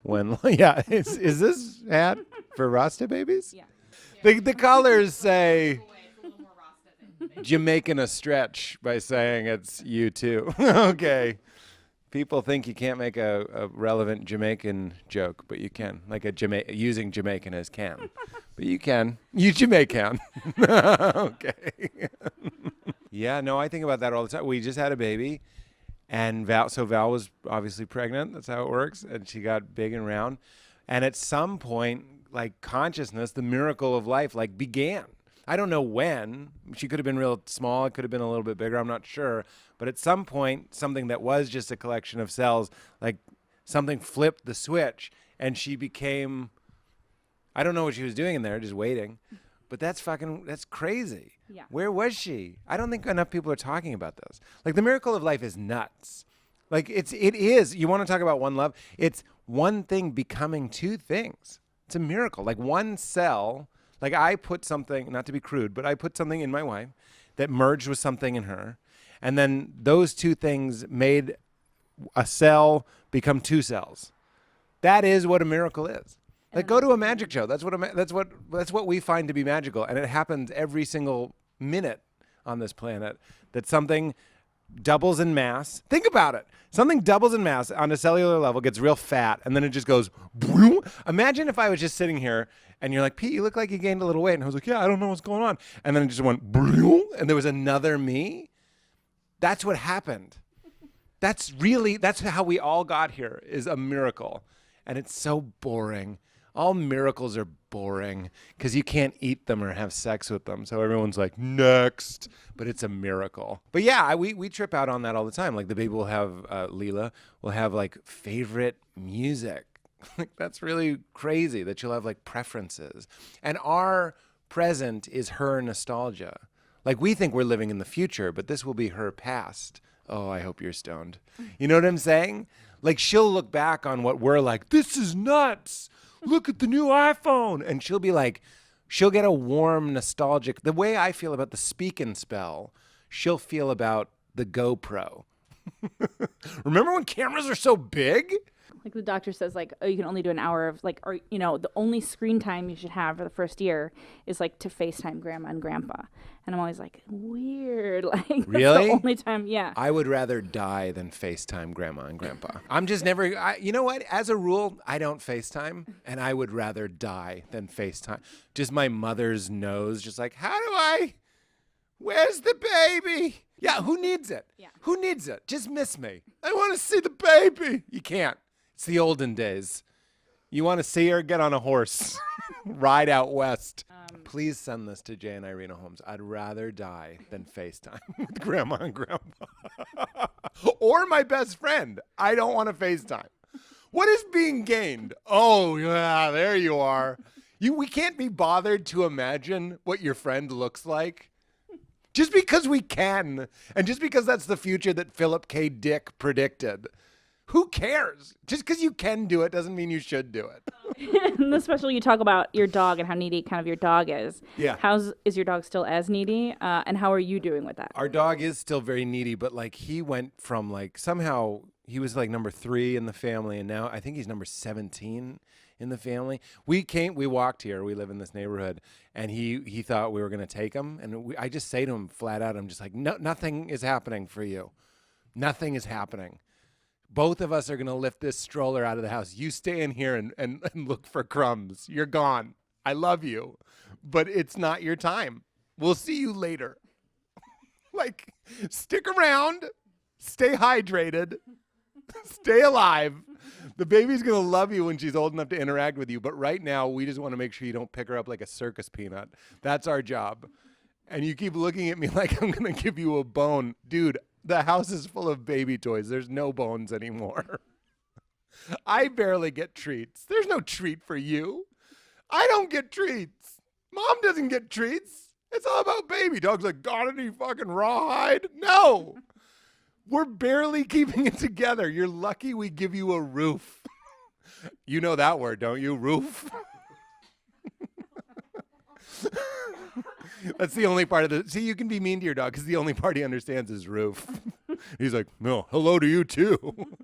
when, yeah, is this ad for Rasta babies? Yeah. The colors say Jamaican a stretch by saying it's you too. Okay. People think you can't make a relevant Jamaican joke, but you can. Like using Jamaican as can. But you can. You Jamaican. Okay. Yeah, no, I think about that all the time. We just had a baby, and Val was obviously pregnant. That's how it works. And she got big and round. And at some point, like consciousness, the miracle of life, like began. I don't know when. She could have been real small. It could have been a little bit bigger. I'm not sure. But at some point, something that was just a collection of cells, like something flipped the switch, and she became, I don't know what she was doing in there, just waiting. But that's crazy. Yeah. Where was she? I don't think enough people are talking about this. Like the miracle of life is nuts. Like it is. You want to talk about one love? It's one thing becoming two things. It's a miracle. Like one cell. Like I put something, not to be crude, but I put something in my wife that merged with something in her. And then those two things made a cell become two cells. That is what a miracle is. Like go to a magic show. That's what we find to be magical. And it happens every single minute on this planet that something doubles in mass. Think about it. Something doubles in mass on a cellular level, gets real fat, and then it just goes. Boom. Imagine if I was just sitting here and you're like, Pete, you look like you gained a little weight. And I was like, yeah, I don't know what's going on. And then it just went, boom, and there was another me. That's what happened. That's how we all got here, is a miracle. And it's so boring. All miracles are boring because you can't eat them or have sex with them. So everyone's like, next. But it's a miracle. But yeah, we trip out on that all the time. Like the baby will have, Leela will have like favorite music. Like that's really crazy that she'll have like preferences. And our present is her nostalgia. Like we think we're living in the future, but this will be her past. Oh, I hope you're stoned. You know what I'm saying? Like she'll look back on what we're like, this is nuts. Look at the new iPhone. And she'll be like, she'll get a warm, nostalgic, the way I feel about the Speak and Spell, she'll feel about the GoPro. Remember when cameras are so big? Like the doctor says, like, oh, you can only do an hour of like, or, you know, the only screen time you should have for the first year is like to FaceTime grandma and grandpa. And I'm always like, weird. Like, really? That's the only time, yeah. I would rather die than FaceTime grandma and grandpa. I'm just never, you know what? As a rule, I don't FaceTime, and I would rather die than FaceTime. Just my mother's nose, just like, where's the baby? Yeah, who needs it? Yeah. Who needs it? Just miss me. I want to see the baby. You can't. It's the olden days. You want to see her? Get on a horse. Ride out west. Please send this to Jay and Irina Holmes. I'd rather die than FaceTime with grandma and grandpa. Or my best friend. I don't want to FaceTime. What is being gained? Oh, yeah, there you are. We can't be bothered to imagine what your friend looks like. Just because we can, and just because that's the future that Philip K. Dick predicted. Who cares? Just because you can do it doesn't mean you should do it. In the special, you talk about your dog and how needy kind of your dog is. Yeah. Is your dog still as needy? And how are you doing with that? Our dog is still very needy, but like he went from like somehow he was like number 3 in the family, and now I think he's number 17 in the family. We walked here. We live in this neighborhood, and he thought we were going to take him, and I just say to him flat out, I'm just like, no, nothing is happening for you. Nothing is happening. Both of us are going to lift this stroller out of the house. You stay in here and look for crumbs. You're gone. I love you, but it's not your time. We'll see you later. Like, stick around, stay hydrated, stay alive. The baby's going to love you when she's old enough to interact with you, but right now we just want to make sure you don't pick her up like a circus peanut. That's our job. And you keep looking at me like I'm going to give you a bone. Dude, the house is full of baby toys. There's no bones anymore. I barely get treats. There's no treat for you. I don't get treats. Mom doesn't get treats. It's all about baby. Dog's like, got any fucking rawhide? No. We're barely keeping it together. You're lucky we give you a roof. You know that word, don't you? Roof. That's the only part of the... See, you can be mean to your dog because the only part he understands is roof. He's like, no, hello to you too.